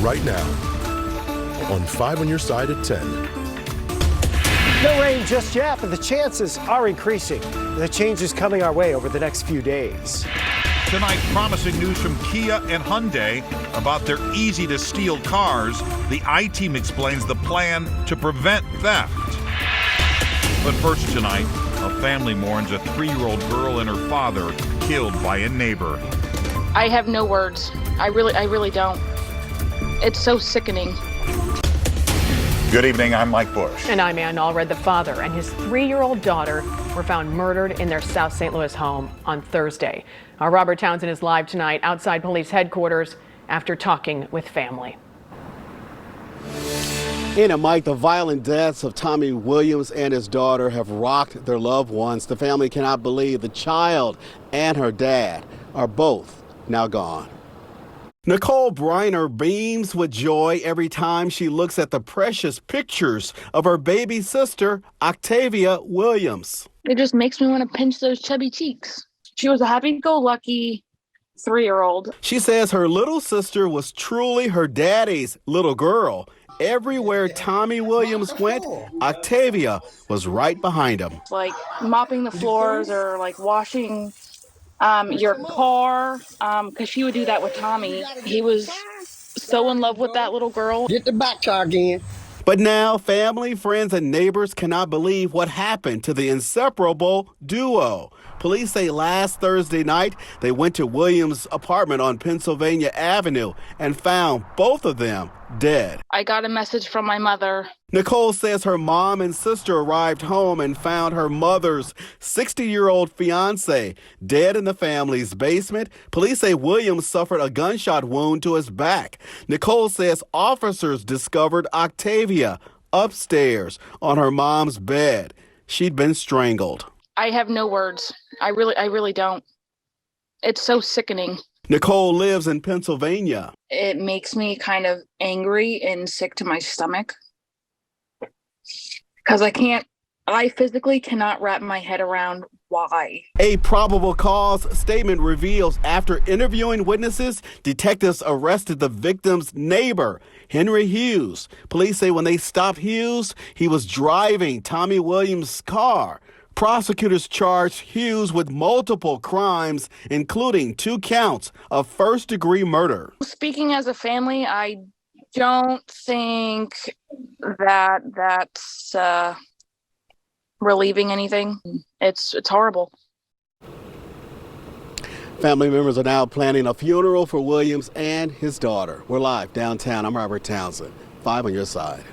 right now on 5 on Your Side at 10. No rain just yet, but the chances are increasing. The change is coming our way over the next few days. Tonight, promising news from Kia and Hyundai about their easy-to-steal cars. The I-Team explains the plan to prevent theft. But first tonight, a family mourns a 3-year-old girl and her father killed by a neighbor. I have no words. I really don't. It's so sickening. Good evening, I'm Mike Bush. And I'm Ann Allred. The father and his 3-year-old daughter were found murdered in their South St. Louis home on Thursday. Our Robert Townsend is live tonight outside police headquarters after talking with family. Mike, the violent deaths of Tommy Williams and his daughter have rocked their loved ones. The family cannot believe the child and her dad are both now gone. Nicole Briner beams with joy every time she looks at the precious pictures of her baby sister, Octavia Williams. It just makes me want to pinch those chubby cheeks. She was a happy-go-lucky 3-year-old. She says her little sister was truly her daddy's little girl. Everywhere Tommy Williams went, Octavia was right behind him. Like mopping the floors or like washing your car, because she would do that with Tommy. He was so in love with that little girl. Get the back car again. But now family, friends, and neighbors cannot believe what happened to the inseparable duo. Police say last Thursday night they went to Williams' apartment on Pennsylvania Avenue and found both of them dead. I got a message from my mother. Nicole says her mom and sister arrived home and found her mother's 60-year-old fiance dead in the family's basement. Police say Williams suffered a gunshot wound to his back. Nicole says officers discovered Octavia upstairs on her mom's bed. She'd been strangled. I have no words. I really don't. It's so sickening. Nicole lives in Pennsylvania. It makes me kind of angry and sick to my stomach because I physically cannot wrap my head around why. A probable cause statement reveals after interviewing witnesses, detectives arrested the victim's neighbor, Henry Hughes. Police say when they stopped Hughes, he was driving Tommy Williams' car. Prosecutors charged Hughes with multiple crimes, including 2 counts of first-degree murder. Speaking as a family, I don't think that that's relieving anything. It's horrible. Family members are now planning a funeral for Williams and his daughter. We're live downtown. I'm Robert Townsend. 5 on Your Side.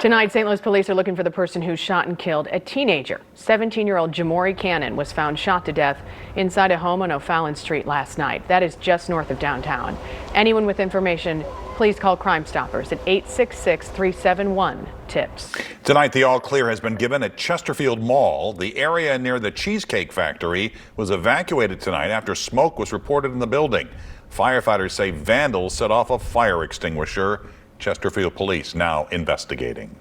Tonight, St. Louis police are looking for the person who shot and killed a teenager. 17-year-old Jamori Cannon was found shot to death inside a home on O'Fallon Street last night. That is just north of downtown. Anyone with information, please call Crime Stoppers at 866-371-TIPS. Tonight, the all clear has been given at Chesterfield Mall. The area near the Cheesecake Factory was evacuated tonight after smoke was reported in the building. Firefighters say vandals set off a fire extinguisher. Chesterfield police now investigating.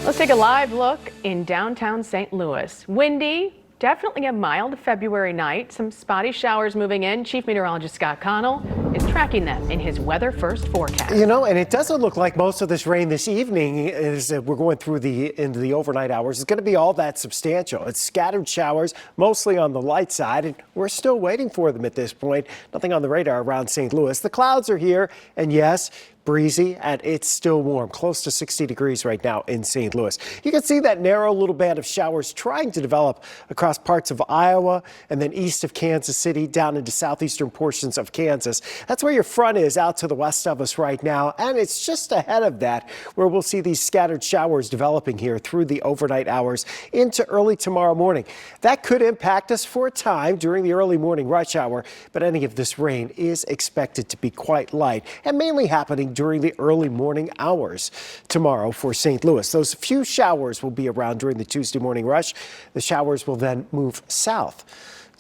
Let's take a live look in downtown St. Louis. Windy, definitely a mild February night. Some spotty showers moving in. Chief Meteorologist Scott Connell is tracking them in his Weather First forecast. And it doesn't look like most of this rain this evening as we're going through into the overnight hours is going to be all that substantial. It's scattered showers, mostly on the light side, and we're still waiting for them at this point. Nothing on the radar around St. Louis. The clouds are here, and yes, breezy, and it's still warm, close to 60 degrees right now in St. Louis. You can see that narrow little band of showers trying to develop across parts of Iowa and then east of Kansas City down into southeastern portions of Kansas. That's where your front is out to the west of us right now, and it's just ahead of that where we'll see these scattered showers developing here through the overnight hours into early tomorrow morning. That could impact us for a time during the early morning rush hour, but any of this rain is expected to be quite light and mainly happening during the early morning hours tomorrow for St. Louis. Those few showers will be around during the Tuesday morning rush. The showers will then move south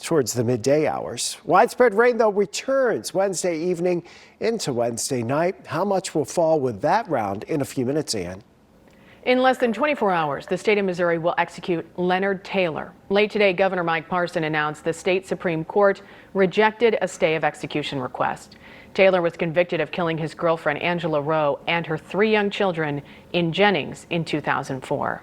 towards the midday hours. Widespread rain, though, returns Wednesday evening into Wednesday night. How much will fall with that round in a few minutes, Ann? In less than 24 hours, the state of Missouri will execute Leonard Taylor. Late today, Governor Mike Parson announced the state Supreme Court rejected a stay of execution request. Taylor was convicted of killing his girlfriend Angela Rowe and her 3 young children in Jennings in 2004.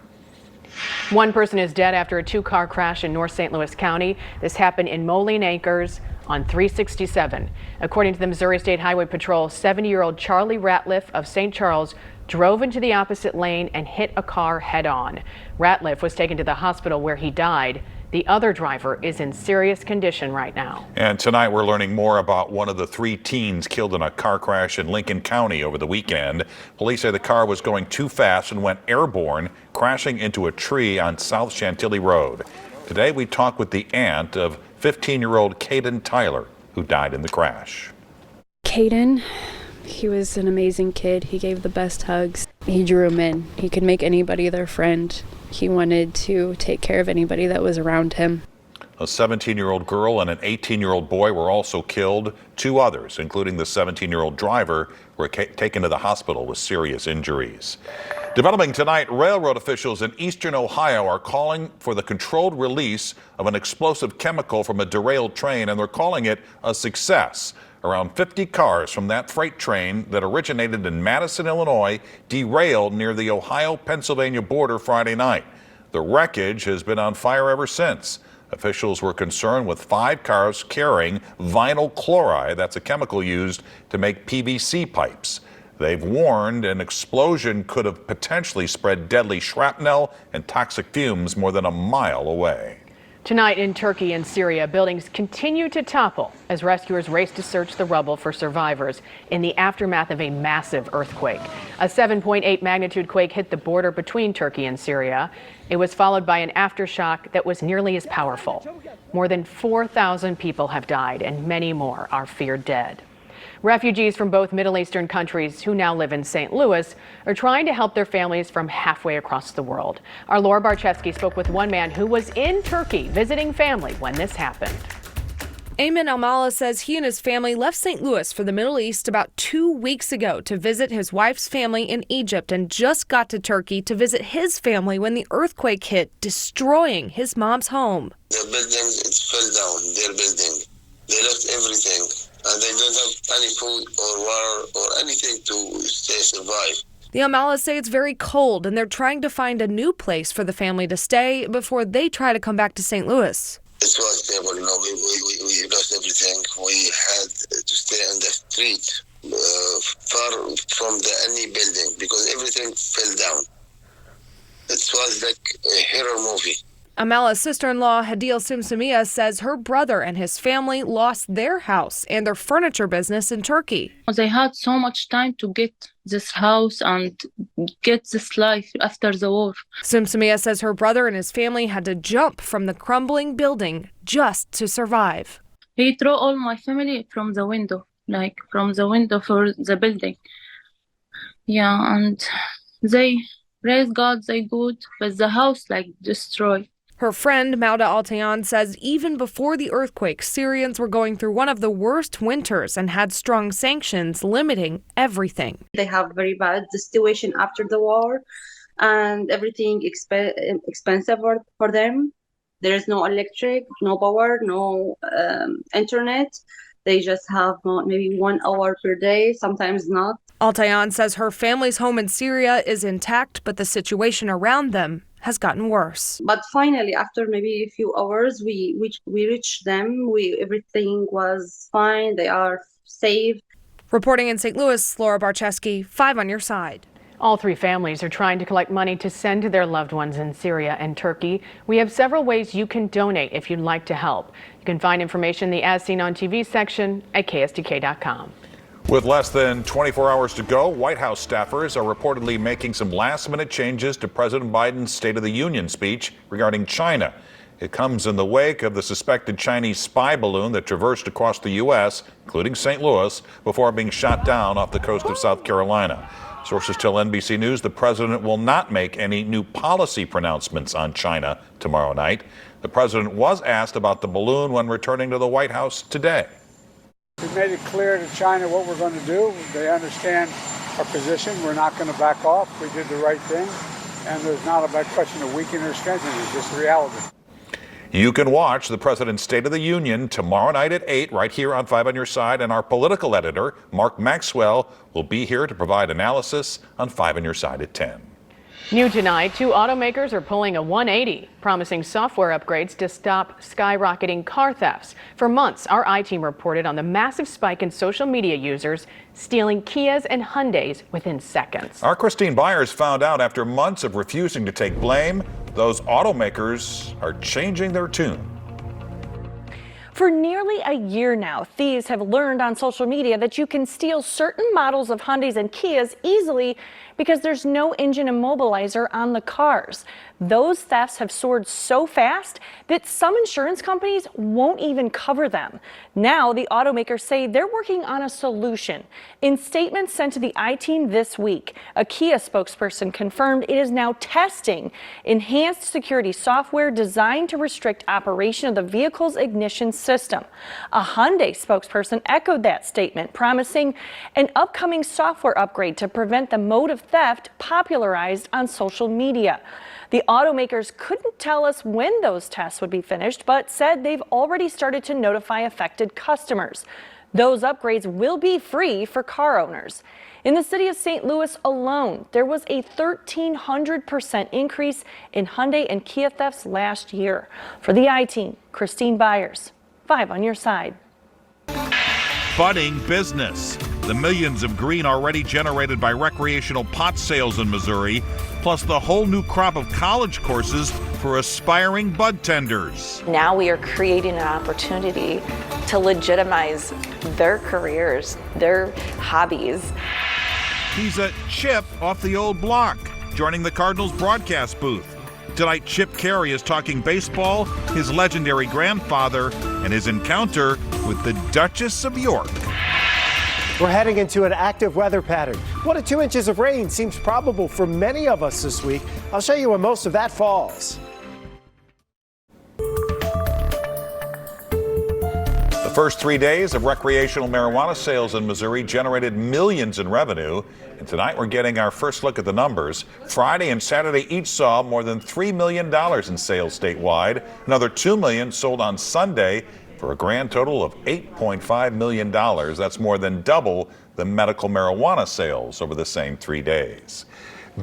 One person is dead after a 2-car crash in North St. Louis County. This happened in Moline Acres on 367. According to the Missouri State Highway Patrol, 70-year-old Charlie Ratliff of St. Charles drove into the opposite lane and hit a car head-on. Ratliff was taken to the hospital where he died. The other driver is in serious condition right now. And tonight we're learning more about one of the 3 teens killed in a car crash in Lincoln County over the weekend. Police say the car was going too fast and went airborne, crashing into a tree on South Chantilly Road. Today we talk with the aunt of 15-year-old Caden Tyler, who died in the crash. Caden, he was an amazing kid. He gave the best hugs. He drew him in. He could make anybody their friend. He wanted to take care of anybody that was around him. A 17-year-old girl and an 18-year-old boy were also killed. 2 others, including the 17-year-old driver, were taken to the hospital with serious injuries. Developing tonight, railroad officials in eastern Ohio are calling for the controlled release of an explosive chemical from a derailed train, and they're calling it a success. Around 50 cars from that freight train that originated in Madison, Illinois, derailed near the Ohio-Pennsylvania border Friday night. The wreckage has been on fire ever since. Officials were concerned with 5 cars carrying vinyl chloride. That's a chemical used to make PVC pipes. They've warned an explosion could have potentially spread deadly shrapnel and toxic fumes more than a mile away. Tonight in Turkey and Syria, buildings continue to topple as rescuers race to search the rubble for survivors in the aftermath of a massive earthquake. A 7.8 magnitude quake hit the border between Turkey and Syria. It was followed by an aftershock that was nearly as powerful. More than 4,000 people have died and many more are feared dead. Refugees from both Middle Eastern countries who now live in St. Louis are trying to help their families from halfway across the world. Our Laura Barchesky spoke with one man who was in Turkey visiting family when this happened. Ayman Almala says he and his family left St. Louis for the Middle East about 2 weeks ago to visit his wife's family in Egypt and just got to Turkey to visit his family when the earthquake hit, destroying his mom's home. The building, it fell down, their building. They lost everything. And they don't have any food or water or anything to survive. The Almalas say it's very cold and they're trying to find a new place for the family to stay before they try to come back to St. Louis. It was terrible, we lost everything. We had to stay on the street, far from any building, because everything fell down. It was like a horror movie. Amala's sister-in-law, Hadil Simsimia, says her brother and his family lost their house and their furniture business in Turkey. They had so much time to get this house and get this life after the war. Simsimia says her brother and his family had to jump from the crumbling building just to survive. He threw all my family from the window, from the window for the building. Yeah, and they, praise God, they good, but the house destroyed. Her friend, Mauda Altayan, says even before the earthquake, Syrians were going through one of the worst winters and had strong sanctions limiting everything. They have very bad situation after the war and everything expensive for them. There is no electric, no power, no internet. They just have maybe 1 hour per day, sometimes not. Altayan says her family's home in Syria is intact, but the situation around them has gotten worse. But finally, after maybe a few hours, we reached them. Everything was fine. They are safe. Reporting in St. Louis, Laura Barchesky, 5 on your side. All 3 families are trying to collect money to send to their loved ones in Syria and Turkey. We have several ways you can donate if you'd like to help. You can find information in the As Seen on TV section at KSDK.com. With less than 24 hours to go, White House staffers are reportedly making some last-minute changes to President Biden's State of the Union speech regarding China. It comes in the wake of the suspected Chinese spy balloon that traversed across the U.S., including St. Louis, before being shot down off the coast of South Carolina. Sources tell NBC News the president will not make any new policy pronouncements on China tomorrow night. The president was asked about the balloon when returning to the White House today. We made it clear to China what we're going to do. They understand our position. We're not going to back off. We did the right thing. and there's not a question of weakening or strengthening. It's just reality. You can watch the President's State of the Union tomorrow night at 8 right here on 5 on Your Side, and our political editor, Mark Maxwell, will be here to provide analysis on 5 on Your Side at 10. New tonight, 2 automakers are pulling a 180, promising software upgrades to stop skyrocketing car thefts. For months, our I-Team reported on the massive spike in social media users stealing Kias and Hyundais within seconds. Our Christine Byers found out after months of refusing to take blame, those automakers are changing their tune. For nearly a year now, thieves have learned on social media that you can steal certain models of Hyundais and Kias easily because there's no engine immobilizer on the cars. Those thefts have soared so fast that some insurance companies won't even cover them. Now, the automakers say they're working on a solution. In statements sent to the I-Team this week, a Kia spokesperson confirmed it is now testing enhanced security software designed to restrict operation of the vehicle's ignition system. A Hyundai spokesperson echoed that statement, promising an upcoming software upgrade to prevent the mode of theft popularized on social media. The automakers couldn't tell us when those tests would be finished, but said they've already started to notify affected customers. Those upgrades will be free for car owners. In the city of St. Louis alone, there was a 1,300% increase in Hyundai and Kia thefts last year. For the I-Team, Christine Byers, 5 on Your Side. Budding business. The millions of green already generated by recreational pot sales in Missouri, plus the whole new crop of college courses for aspiring bud tenders. Now we are creating an opportunity to legitimize their careers, their hobbies. He's a Chip off the old block, joining the Cardinals broadcast booth. Tonight, Chip Caray is talking baseball, his legendary grandfather, and his encounter with the Duchess of York. We're heading into an active weather pattern. 1 to 2 inches of rain seems probable for many of us this week. I'll show you where most of that falls. The first 3 days of recreational marijuana sales in Missouri generated millions in revenue. And tonight we're getting our first look at the numbers. Friday and Saturday each saw more than $3 million in sales statewide. Another $2 million sold on Sunday, for a grand total of $8.5 million. That's more than double the medical marijuana sales over the same 3 days.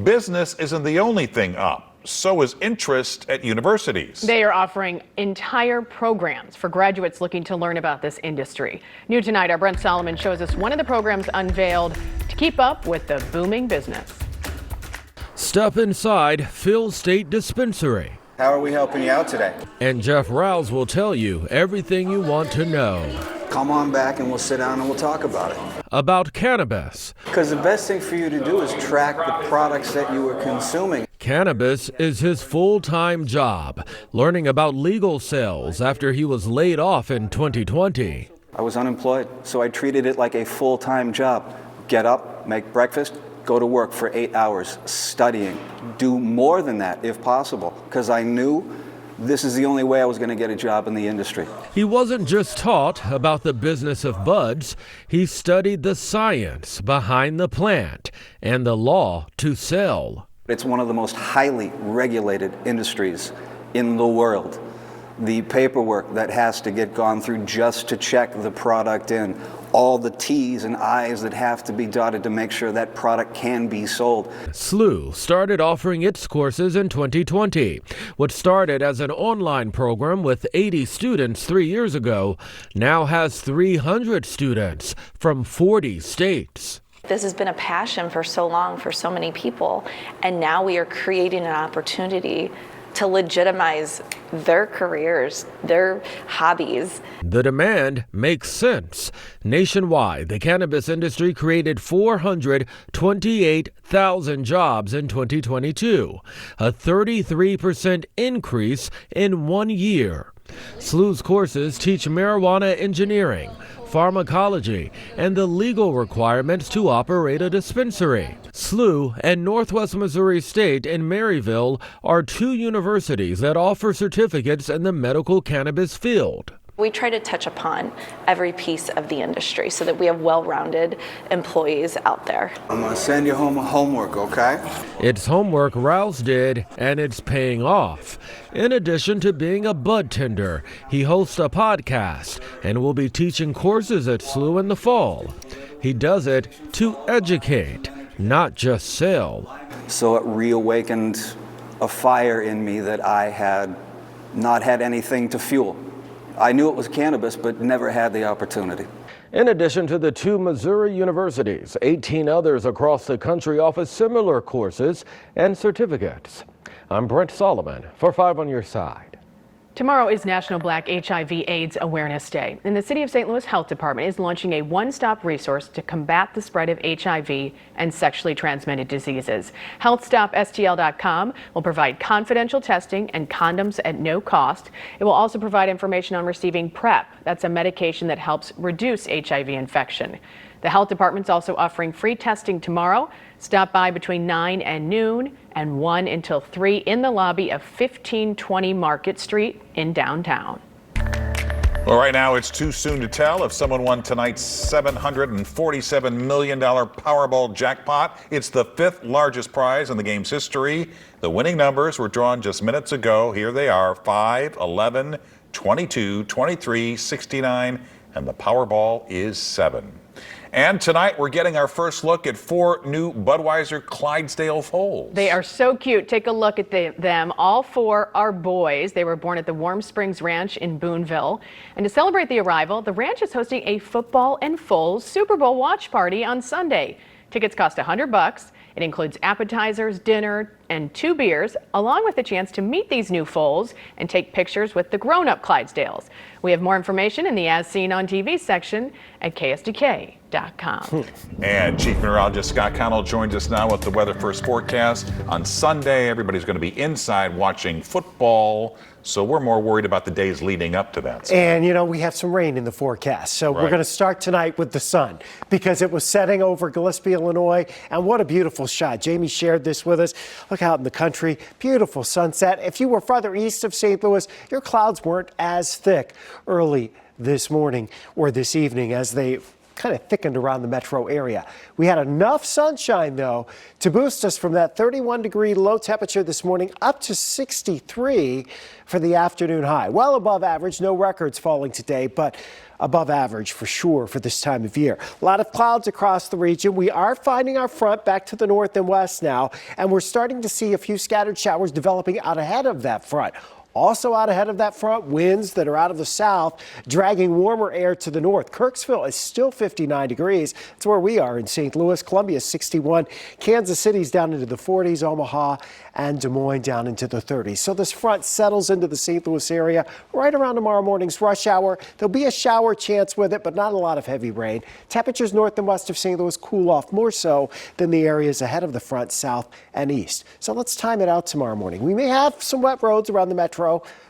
Business isn't the only thing up. So is interest at universities. They are offering entire programs for graduates looking to learn about this industry. New tonight, our Brent Solomon shows us one of the programs unveiled to keep up with the booming business. Step inside Phil State Dispensary. How are we helping you out today? And Jeff Rouse will tell you everything you want to know. Come on back and we'll sit down and we'll talk about it. About cannabis. Because the best thing for you to do is track the products that you are consuming. Cannabis is his full-time job, learning about legal sales after he was laid off in 2020. I was unemployed, so I treated it like a full-time job. Get up, make breakfast, go to work for 8 hours, studying. Do more than that if possible, because I knew this is the only way I was going to get a job in the industry. He wasn't just taught about the business of buds, he studied the science behind the plant and the law to sell. It's one of the most highly regulated industries in the world. The paperwork that has to get gone through just to check the product in, all the T's and I's that have to be dotted to make sure that product can be sold. SLU started offering its courses in 2020. What started as an online program with 80 students 3 years ago now has 300 students from 40 states. This has been a passion for so long for so many people, and now we are creating an opportunity to legitimize their careers, their hobbies. The demand makes sense. Nationwide, the cannabis industry created 428,000 jobs in 2022, a 33% increase in 1 year. SLU's courses teach marijuana engineering, pharmacology, and the legal requirements to operate a dispensary. SLU and Northwest Missouri State in Maryville are two universities that offer certificates in the medical cannabis field. We try to touch upon every piece of the industry so that we have well-rounded employees out there. I'm gonna send you home homework, okay? It's homework Rouse did, and it's paying off. In addition to being a bud tender, he hosts a podcast and will be teaching courses at SLU in the fall. He does it to educate, not just sell. So it reawakened a fire in me that I had not had anything to fuel. I knew it was cannabis, but never had the opportunity. In addition to the 2 Missouri universities, 18 others across the country offer similar courses and certificates. I'm Brent Solomon for 5 on Your Side. Tomorrow is National Black HIV/AIDS Awareness Day, and the City of St. Louis Health Department is launching a one-stop resource to combat the spread of HIV and sexually transmitted diseases. HealthStopSTL.com will provide confidential testing and condoms at no cost. It will also provide information on receiving PrEP. That's a medication that helps reduce HIV infection. The health department's also offering free testing tomorrow. Stop by between 9 and noon and 1 until 3 in the lobby of 1520 Market Street in downtown. Well, right now it's too soon to tell if someone won tonight's $747 million Powerball jackpot. It's the 5th largest prize in the game's history. The winning numbers were drawn just minutes ago. Here they are: 5, 11, 22, 23, 69, and the Powerball is 7. And tonight we're getting our first look at 4 new Budweiser Clydesdale foals. They are so cute. Take a look at them. All 4 are boys. They were born at the Warm Springs Ranch in Boonville. And to celebrate the arrival, the ranch is hosting a football and foals Super Bowl watch party on Sunday. Tickets cost $100. It includes appetizers, dinner, and 2 beers, along with a chance to meet these new foals and take pictures with the grown-up Clydesdales. We have more information in the As Seen on TV section at KSDK.com. And Chief Meteorologist Scott Connell joins us now with the weather first forecast. On Sunday, everybody's going to be inside watching football, so we're more worried about the days leading up to that. And, you know, we have some rain in the forecast. So we're going to start tonight with the sun because it was setting over Gillespie, Illinois. And what a beautiful shot. Jamie shared this with us. Look out in the country. Beautiful sunset. If you were farther east of St. Louis, your clouds weren't as thick early this morning or this evening as they kind of thickened around the metro area. We had enough sunshine, though, to boost us from that 31-degree low temperature this morning up to 63 for the afternoon high. Well above average, no records falling today, but above average for sure for this time of year. A lot of clouds across the region. We are finding our front back to the north and west now, and we're starting to see a few scattered showers developing out ahead of that front. Also out ahead of that front, winds that are out of the south, dragging warmer air to the north. Kirksville is still 59 degrees. That's where we are in St. Louis. Columbia is 61. Kansas City's down into the 40s. Omaha and Des Moines down into the 30s. So this front settles into the St. Louis area right around tomorrow morning's rush hour. There'll be a shower chance with it, but not a lot of heavy rain. Temperatures north and west of St. Louis cool off more so than the areas ahead of the front, south and east. So let's time it out tomorrow morning. We may have some wet roads around the metro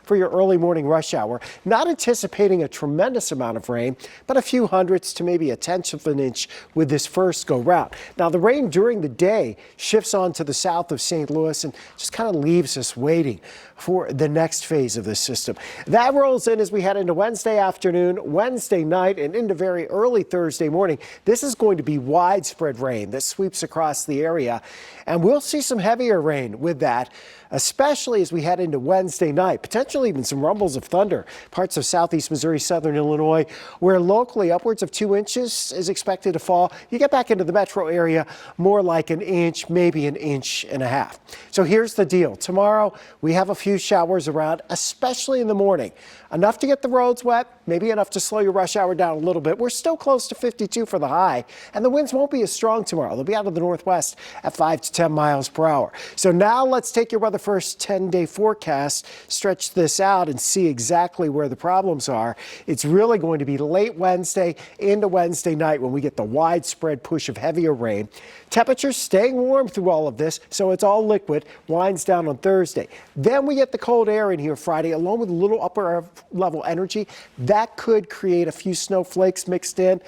for your early morning rush hour. Not anticipating a tremendous amount of rain, but a few hundredths to maybe a tenth of an inch with this first go round. Now the rain during the day shifts on to the south of St. Louis and just kind of leaves us waiting for the next phase of this system. That rolls in as we head into Wednesday afternoon, Wednesday night, and into very early Thursday morning. This is going to be widespread rain that sweeps across the area, and we'll see some heavier rain with that, especially as we head into Wednesday night. Potentially even some rumbles of thunder. Parts of southeast Missouri, southern Illinois, where locally upwards of 2 inches is expected to fall. You get back into the metro area, more like an inch, maybe an inch and a half. So here's the deal. Tomorrow, we have a few showers around, especially in the morning. Enough to get the roads wet, maybe enough to slow your rush hour down a little bit. We're still close to 52 for the high, and the winds won't be as strong tomorrow. They'll be out of the northwest at 5 to 10 miles per hour. So now let's take your weather first 10-day forecast, stretch this out and see exactly where the problems are. It's really going to be late Wednesday into Wednesday night when we get the widespread push of heavier rain. Temperatures staying warm through all of this, so it's all liquid. Winds down on Thursday. Then we get the cold air in here Friday, along with a little upper level energy. That could create a few snowflakes mixed in.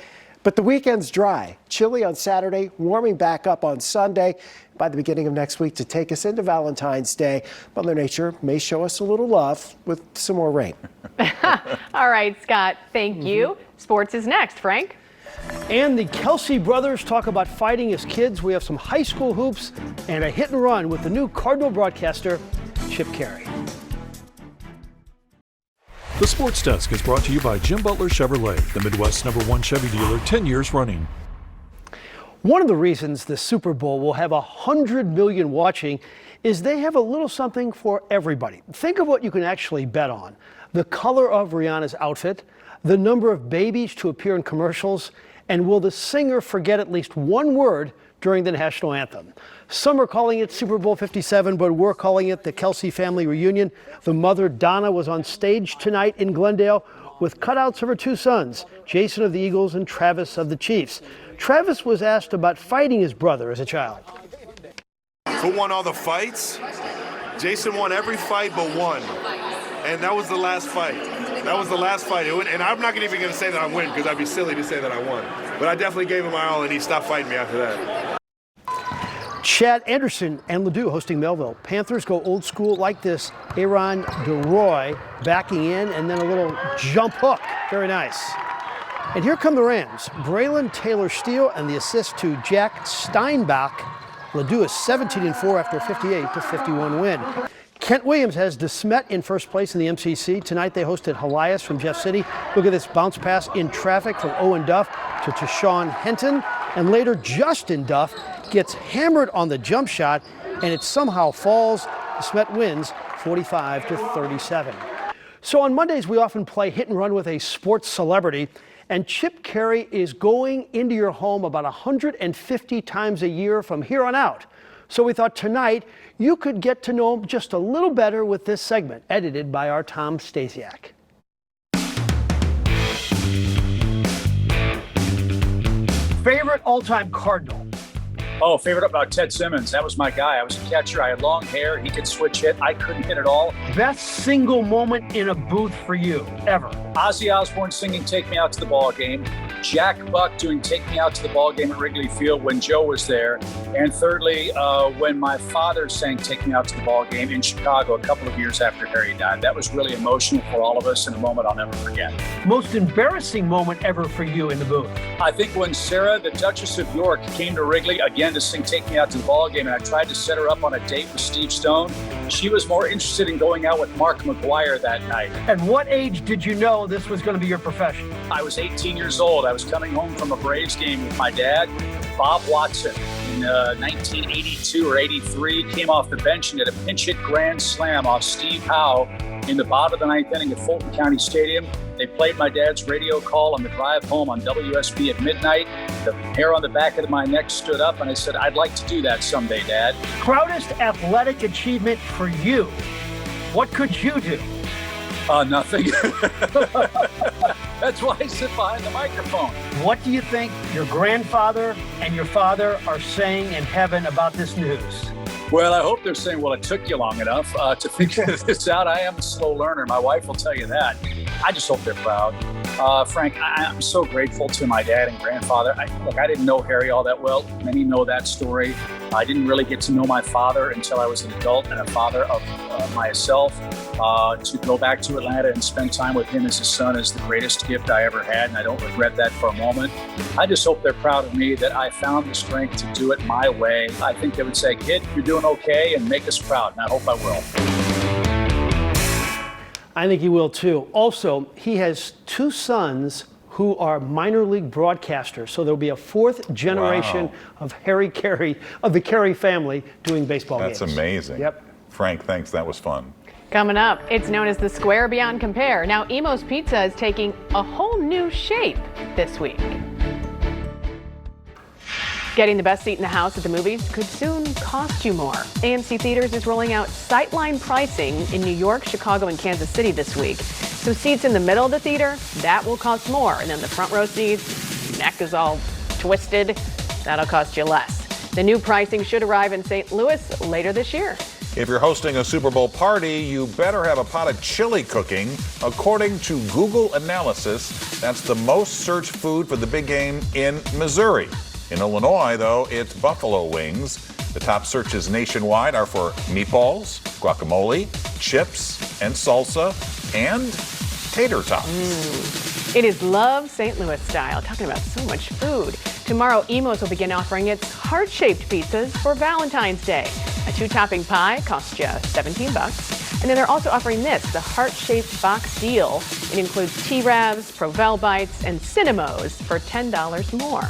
But the weekend's dry. Chilly on Saturday, warming back up on Sunday. By the beginning of next week to take us into Valentine's Day, Mother Nature may show us a little love with some more rain. All right, Scott, thank you. Sports is next. Frank? And the Kelsey brothers talk about fighting as kids. We have some high school hoops and a hit and run with the new Cardinal broadcaster, Chip Caray. The Sports Desk is brought to you by Jim Butler Chevrolet, the Midwest's #1 Chevy dealer, 10 years running. One of the reasons the Super Bowl will have 100 million watching is they have a little something for everybody. Think of what you can actually bet on. The color of Rihanna's outfit, the number of babies to appear in commercials, and will the singer forget at least one word during the national anthem? Some are calling it Super Bowl 57, but we're calling it the Kelsey family reunion. The mother, Donna, was on stage tonight in Glendale with cutouts of her two sons, Jason of the Eagles and Travis of the Chiefs. Travis was asked about fighting his brother as a child. Who won all the fights? Jason won every fight but one. And that was the last fight. That was the last fight. And I'm not even going to say that I win because I'd be silly to say that I won. But I definitely gave him my all and he stopped fighting me after that. Chad Anderson and Ledoux hosting Melville. Panthers go old school like this. Aaron DeRoy backing in and then a little jump hook. Very nice. And here come the Rams. Braylon Taylor-Steele and the assist to Jack Steinbach. Ledoux is 17-4 after a 58-51 win. Kent Williams has DeSmet in first place in the MCC. Tonight they hosted Helias from Jeff City. Look at this bounce pass in traffic from Owen Duff to Tashawn Henton. And later Justin Duff gets hammered on the jump shot and it somehow falls. DeSmet wins 45-37. So on Mondays we often play hit and run with a sports celebrity. And Chip Caray is going into your home about 150 times a year from here on out. So we thought tonight you could get to know him just a little better with this segment, edited by our Tom Stasiak. Favorite all-time Cardinal? Oh, favorite about Ted Simmons. That was my guy. I was a catcher. I had long hair. He could switch hit. I couldn't hit at all. Best single moment in a booth for you, ever? Ozzy Osbourne singing Take Me Out to the Ball Game. Jack Buck doing Take Me Out to the Ball Game at Wrigley Field when Joe was there. And thirdly, when my father sang Take Me Out to the Ball Game in Chicago a couple of years after Harry died. That was really emotional for all of us and a moment I'll never forget. Most embarrassing moment ever for you in the booth? I think when Sarah, the Duchess of York, came to Wrigley again to sing Take Me Out to the Ball Game, and I tried to set her up on a date with Steve Stone. She was more interested in going out with Mark McGuire that night. At what age did you know this was going to be your profession? I was 18 years old. I was coming home from a Braves game with my dad. Bob Watson in 1982 or 83 came off the bench and did a pinch hit grand slam off Steve Howe in the bottom of the ninth inning at Fulton County Stadium. They played my dad's radio call on the drive home on WSB at midnight. The hair on the back of my neck stood up, and I said, I'd like to do that someday, Dad. Proudest athletic achievement for you? What could you do? Nothing. That's why I sit behind the microphone. What do you think your grandfather and your father are saying in heaven about this news? Well, I hope they're saying, well, it took you long enough to figure this out. I am a slow learner. My wife will tell you that. I just hope they're proud. Frank, I'm so grateful to my dad and grandfather. I didn't know Harry all that well. Many know that story. I didn't really get to know my father until I was an adult and a father of myself. To go back to Atlanta and spend time with him as his son is the greatest gift I ever had, and I don't regret that for a moment. I just hope they're proud of me that I found the strength to do it my way. I think they would say, kid, you're doing okay, and make us proud, and I hope I will. I think he will too. Also, he has two sons who are minor league broadcasters, so there'll be a fourth generation of Harry Caray, of the Caray family, doing baseball games. That's amazing. Yep. Frank, thanks. That was fun. Coming up, it's known as the Square Beyond Compare. Now, Imo's Pizza is taking a whole new shape this week. Getting the best seat in the house at the movies could soon cost you more. AMC Theaters is rolling out sightline pricing in New York, Chicago, and Kansas City this week. So seats in the middle of the theater, that will cost more. And then the front row seats, neck is all twisted, that'll cost you less. The new pricing should arrive in St. Louis later this year. If you're hosting a Super Bowl party, you better have a pot of chili cooking. According to Google Analysis, that's the most searched food for the big game in Missouri. In Illinois, though, it's buffalo wings. The top searches nationwide are for meatballs, guacamole, chips, and salsa, and tater tots. It is Love St. Louis style. Talking about so much food. Tomorrow, Imo's will begin offering its heart-shaped pizzas for Valentine's Day. A 2-topping pie costs you $17. And then they're also offering this, the heart-shaped box deal. It includes T-Ravs, Provel Bites, and Cinnamos for $10 more.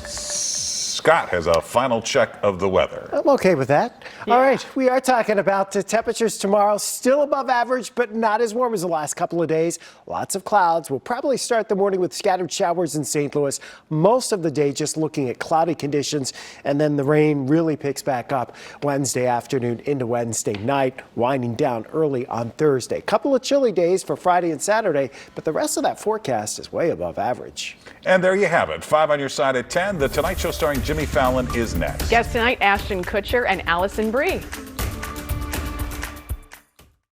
Scott has a final check of the weather. I'm okay with that. All right, we are talking about the temperatures tomorrow, still above average, but not as warm as the last couple of days. Lots of clouds. We'll probably start the morning with scattered showers in St. Louis. Most of the day just looking at cloudy conditions, and then the rain really picks back up Wednesday afternoon into Wednesday night, winding down early on Thursday. Couple of chilly days for Friday and Saturday, but the rest of that forecast is way above average. And there you have it. 5 on your side at 10. The Tonight Show starring Jimmy Fallon is next. Guests tonight, Ashton Kutcher and Allison Brie.